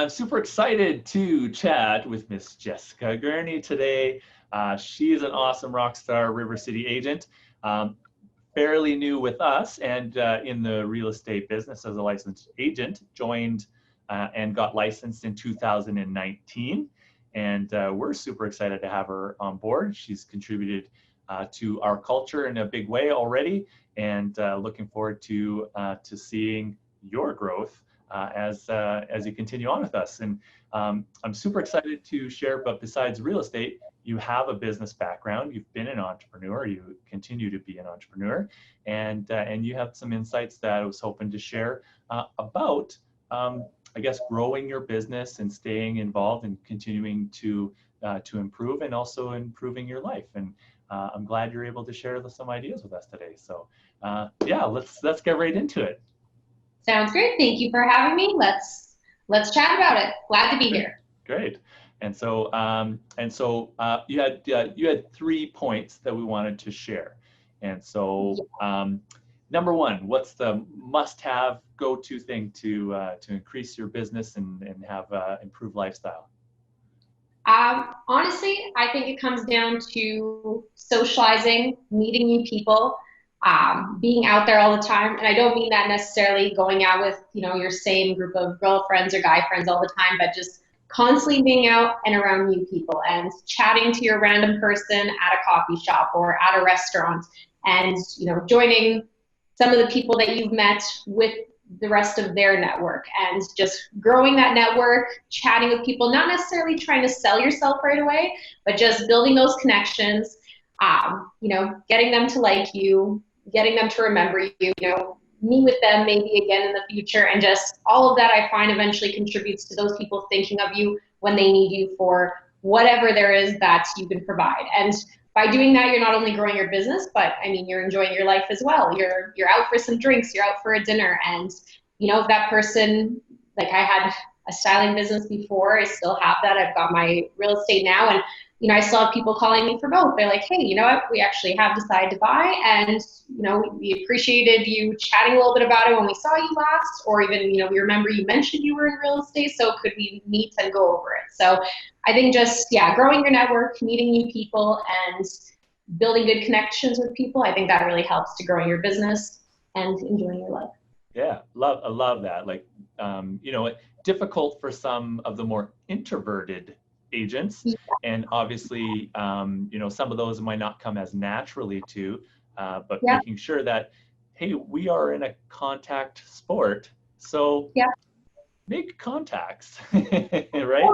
I'm super excited to chat with Miss Jessica Gurney today. She is an awesome rock star River City agent, fairly new with us and in the real estate business as a licensed agent, joined and got licensed in 2019. And we're super excited to have her on board. She's contributed to our culture in a big way already, and looking forward to seeing your growth as you continue on with us. And I'm super excited to share, but besides real estate, you have a business background, you've been an entrepreneur, you continue to be an entrepreneur, and you have some insights that I was hoping to share about, I guess, growing your business and staying involved and continuing to improve, and also improving your life. And I'm glad you're able to share some ideas with us today. So yeah, let's get right into it. Sounds great. Thank you for having me. Let's chat about it. Glad to be here. Great. And so you had 3 points that we wanted to share. And so number one, what's the must-have, go-to thing to increase your business and have improved lifestyle? Honestly, I think it comes down to socializing, meeting new people, being out there all the time. And I don't mean that necessarily going out with, your same group of girlfriends or guy friends all the time, but just constantly being out and around new people and chatting to your random person at a coffee shop or at a restaurant, and, joining some of the people that you've met with the rest of their network, and just growing that network, chatting with people, not necessarily trying to sell yourself right away, but just building those connections, getting them to like you, getting them to remember you, meet with them maybe again in the future. And just all of that, I find, eventually contributes to those people thinking of you when they need you for whatever there is that you can provide. And by doing that, you're not only growing your business, but you're enjoying your life as well. You're out for some drinks, you're out for a dinner. And, if that person, like I had a styling business before, I still have that. I've got my real estate now. And, I still have people calling me for both. They're like, hey, you know what? We actually have decided to buy. And, we appreciated you chatting a little bit about it when we saw you last, or even, we remember you mentioned you were in real estate. So could we meet and go over it? So I think just, growing your network, meeting new people, and building good connections with people, I think that really helps to growing your business and enjoying your life. Yeah, I love that. Like, difficult for some of the more introverted agents, and obviously, some of those might not come as naturally to, but making sure that, hey, we are in a contact sport, so make contacts, right?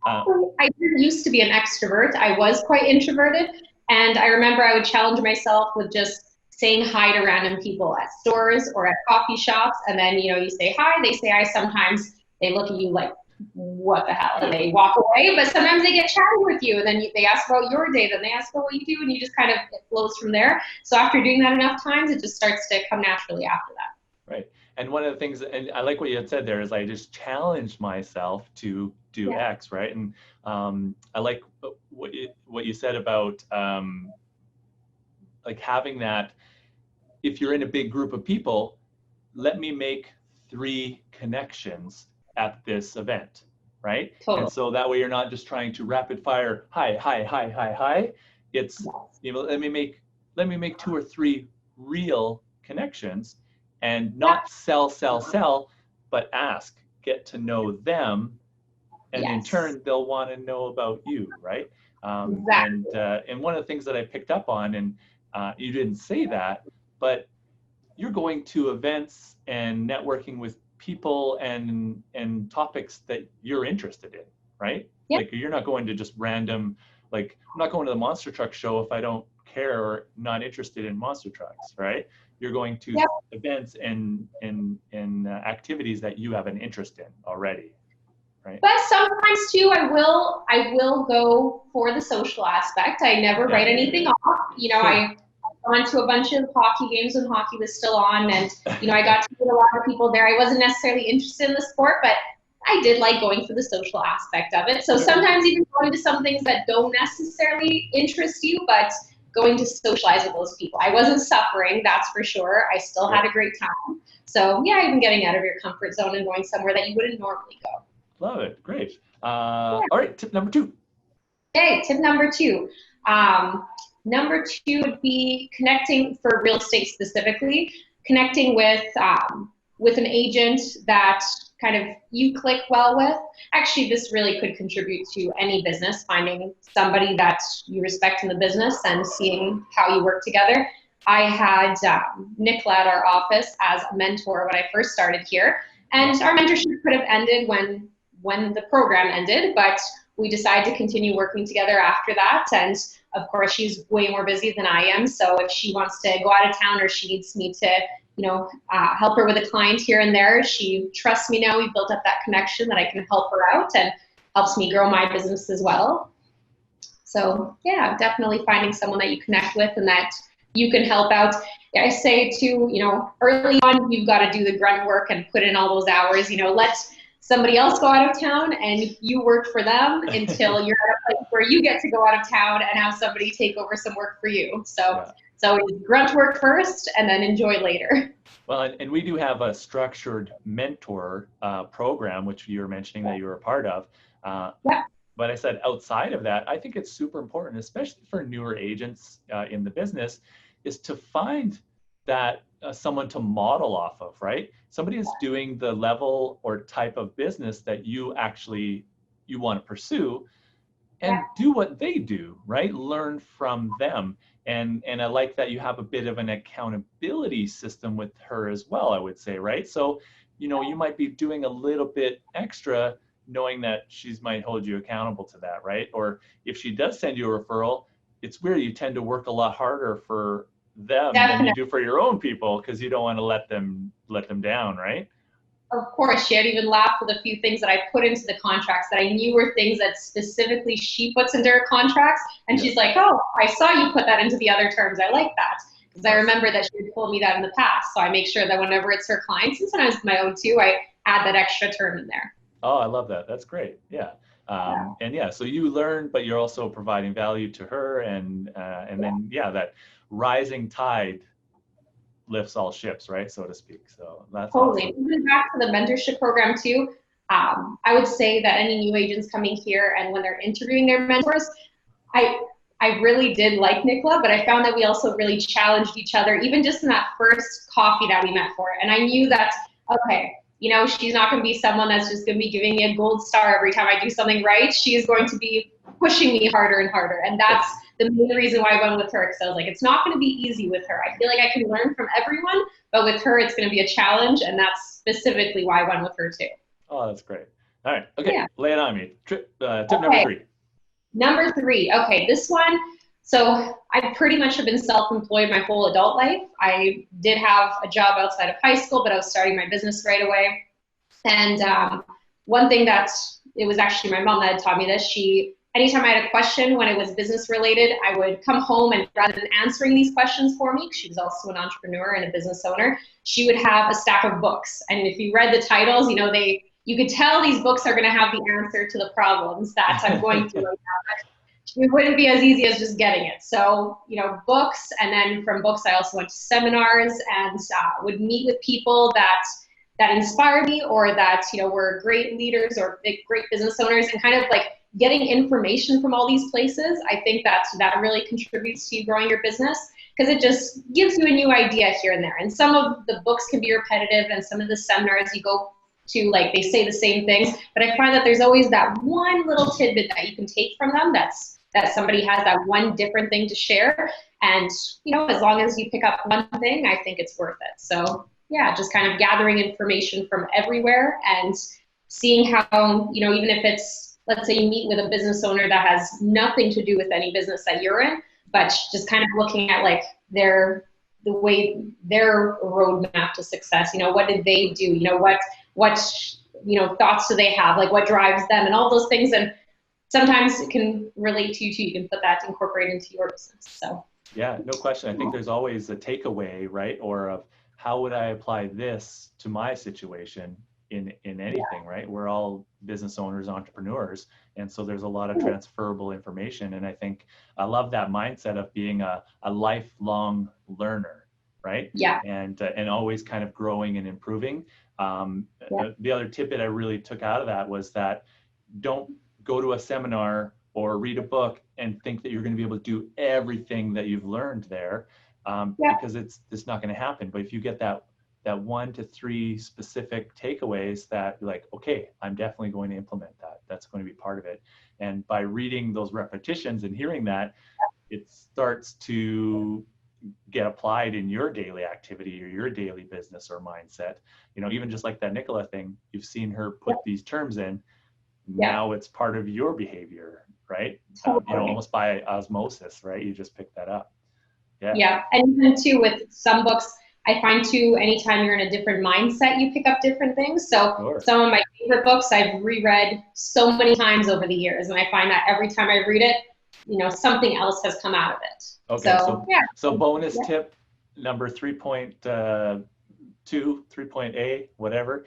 I used to be an extrovert. I was quite introverted, and I remember I would challenge myself with just saying hi to random people at stores or at coffee shops, and then you say hi, they say hi. Sometimes they look at you like, what the hell, and they walk away. But sometimes they get chatting with you, and then they ask about your day, then they ask about what you do, and you just kind of, it flows from there. So after doing that enough times, it just starts to come naturally after that. Right. And one of the things, and I like what you had said there, is I just challenged myself to do X, right? And I like what you said about like having that, if you're in a big group of people, let me make 3 connections at this event, right? Totally. And so that way you're not just trying to rapid fire, hi. It's, let me make 2 or 3 real connections, and not sell, but ask, get to know them, and in turn they'll want to know about you, right? Exactly. And one of the things that I picked up on, and you didn't say that, but you're going to events and networking with people and topics that you're interested in, right? Yep. Like, you're not going to just random, like, I'm not going to the monster truck show if I don't care or not interested in monster trucks, right? You're going to events and activities that you have an interest in already, right? But sometimes too, I will go for the social aspect. I never write anything off. I went to a bunch of hockey games when hockey was still on, and I got to meet a lot of people there. I wasn't necessarily interested in the sport, but I did like going for the social aspect of it. So sometimes even going to some things that don't necessarily interest you, but going to socialize with those people. I wasn't suffering, that's for sure. I still had a great time. So yeah, even getting out of your comfort zone and going somewhere that you wouldn't normally go. Love it. Great. Yeah. All right, tip number 2. Okay, tip number 2. Number 2 would be connecting, for real estate specifically, connecting with an agent that kind of you click well with. Actually, this really could contribute to any business, finding somebody that you respect in the business and seeing how you work together. I had Nicola at our office as a mentor when I first started here, and our mentorship could have ended when the program ended, but we decided to continue working together after that. And of course, she's way more busy than I am. So if she wants to go out of town or she needs me to, help her with a client here and there, she trusts me now. We've built up that connection that I can help her out and helps me grow my business as well. So yeah, definitely finding someone that you connect with and that you can help out. I say too, early on, you've got to do the grunt work and put in all those hours, let somebody else go out of town and you work for them until you're at a place where you get to go out of town and have somebody take over some work for you. So grunt work first and then enjoy later. Well, and we do have a structured mentor program, which you were mentioning that you were a part of. But I said outside of that, I think it's super important, especially for newer agents in the business, is to find that someone to model off of, right? Somebody is doing the level or type of business that you want to pursue, and do what they do, right? Learn from them. And I like that you have a bit of an accountability system with her as well, I would say, right? So, you might be doing a little bit extra knowing that she might hold you accountable to that, right? Or if she does send you a referral, it's weird, you tend to work a lot harder for them than you do for your own people because you don't want to let them down, right? Of course, she had even laughed with a few things that I put into the contracts that I knew were things that specifically she puts into her contracts. And she's like, oh, I saw you put that into the other terms. I like that. Because I remember that she had told me that in the past. So I make sure that whenever it's her clients, and sometimes my own too, I add that extra term in there. Oh, I love that. That's great. Yeah. And so you learn, but you're also providing value to her. And then, that rising tide lifts all ships, right, so to speak. So that's totally awesome. Moving back to the mentorship program too, I would say that any new agents coming here and when they're interviewing their mentors, I really did like Nicola, but I found that we also really challenged each other, even just in that first coffee that we met for. And I knew that, okay, she's not going to be someone that's just going to be giving me a gold star every time I do something right. She is going to be pushing me harder and harder. And that's the main reason why I went with her, because I was like, it's not going to be easy with her. I feel like I can learn from everyone, but with her, it's going to be a challenge. And that's specifically why I went with her too. Oh, that's great. All right. Okay. Lay it on me. Tip number 3. Number 3. Okay. This one. So I pretty much have been self-employed my whole adult life. I did have a job outside of high school, but I was starting my business right away. And one thing it was actually my mom that had taught me this. Anytime I had a question when it was business related, I would come home and rather than answering these questions for me, because she was also an entrepreneur and a business owner, she would have a stack of books. And if you read the titles, you could tell these books are going to have the answer to the problems that I'm going through right now. It wouldn't be as easy as just getting it. So, books, and then from books, I also went to seminars and would meet with people that inspired me or that, were great leaders or great business owners, and kind of like getting information from all these places. I think that really contributes to you growing your business because it just gives you a new idea here and there. And some of the books can be repetitive, and some of the seminars you go to, like, they say the same things, but I find that there's always that one little tidbit that you can take from them that somebody has that one different thing to share. And, as long as you pick up one thing, I think it's worth it. So yeah, just kind of gathering information from everywhere and seeing how, even if it's, let's say you meet with a business owner that has nothing to do with any business that you're in, but just kind of looking at like their roadmap to success, what did they do? What thoughts do they have? Like what drives them and all those things. And sometimes it can relate to you too. You can put that to incorporate into your business. So yeah, no question. I think there's always a takeaway, right? Or of how would I apply this to my situation in anything, right? We're all business owners, entrepreneurs. And so there's a lot of transferable information. And I think I love that mindset of being a lifelong learner, right? Yeah. And always kind of growing and improving. The other tidbit I really took out of that was that don't go to a seminar or read a book and think that you're going to be able to do everything that you've learned there, because it's not going to happen. But if you get that 1 to 3 specific takeaways that you're like, okay, I'm definitely going to implement that. That's going to be part of it. And by reading those repetitions and hearing that, it starts to get applied in your daily activity or your daily business or mindset. You know, even just like that Nicola thing, you've seen her put these terms in. Now it's part of your behavior, right? You know, almost by osmosis, right? You just pick that up. Yeah. And even too, with some books, I find too, anytime you're in a different mindset, you pick up different things. So some of my favorite books I've reread so many times over the years. And I find that every time I read it, you know, something else has come out of it. Okay, so bonus tip number 3.2, 3.A, whatever.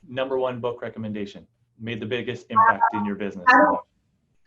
Number 1 book recommendation made the biggest impact in your business.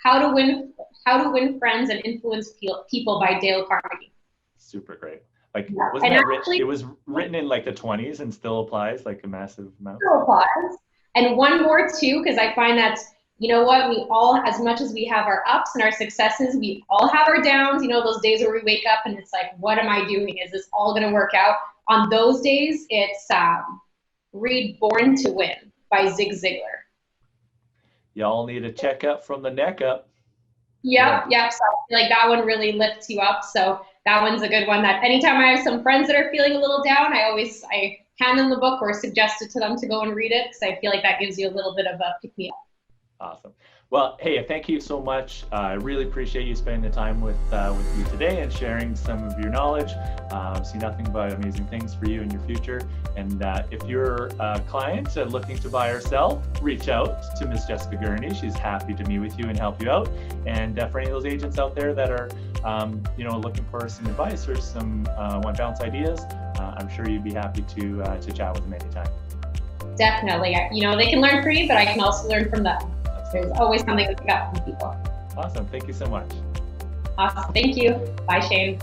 How to Win Friends and Influence People by Dale Carnegie. Super great. Like, wasn't that actually, it was written in like the 20s and still applies like a massive amount? Still applies. And one more too, because I find that, you know what, we all, as much as we have our ups and our successes, we all have our downs, you know, those days where we wake up and it's like, what am I doing? Is this all going to work out? On those days, it's read Born to Win by Zig Ziglar. Y'all need a checkup from the neck up. Yep. So I feel like that one really lifts you up. So that one's a good one that anytime I have some friends that are feeling a little down, I hand them the book or suggest it to them to go and read it, because I feel like that gives you a little bit of a pick me up. Awesome. Well, hey, thank you so much. I really appreciate you spending the time with me today and sharing some of your knowledge. See nothing but amazing things for you in your future. And if you're a client looking to buy or sell, reach out to Ms. Jessica Gurney. She's happy to meet with you and help you out. And for any of those agents out there that are, you know, looking for some advice or some want bounce ideas, I'm sure you'd be happy to chat with them anytime. Definitely. You know, they can learn from me, but I can also learn from them. There's always something to pick up from people. Awesome. Thank you so much. Awesome. Thank you. Bye, Shane.